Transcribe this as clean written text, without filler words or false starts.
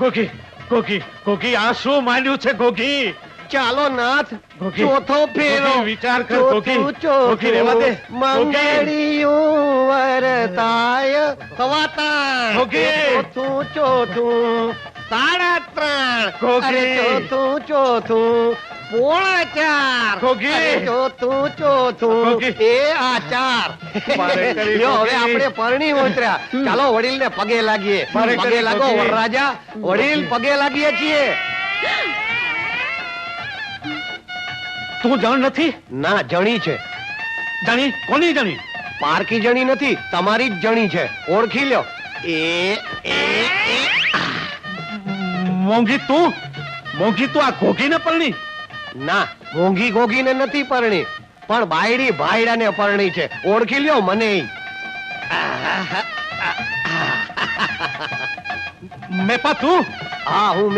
ગોગી ગોગી ગોગી આ શું માંડ્યું છે ગોગી? ચાલો નાથ, ગોગી, ચોથો ફેરો. ગોગી, વિચાર કર, ગોગી. ગોગી, રહેવા દે. મંગળિયું વરતાય સવાતા. ગોગી. ચોથું 3:30. ગોગી. અરે ચોથું 3:45. ગોગી. અરે ચોથું ગોગી. એ આ 4. મારે કરી, લ્યો, હવે ગોગી. આપણે પરણી ઉતર્યા. ચાલો વડીલને પગે લાગીએ. મારે પગે કરી, લાગો ગોગી. વરરાજા. વડીલ પગે લાગીએ છીએ. તું જાણ નથી? ના, જણી છે. જાણી? કોની જાણી? પારકી જણી નથી, તમારી જ જણી છે. ઓળખી લ્યો. મોંઘી તું આ ગોગીને પરણી? ના, મોંઘી ગોગીને નથી પરણી, પણ બાયડી ભાયડાને પરણી છે. ઓળખી લ્યો મને. મેપા તું? હા, હું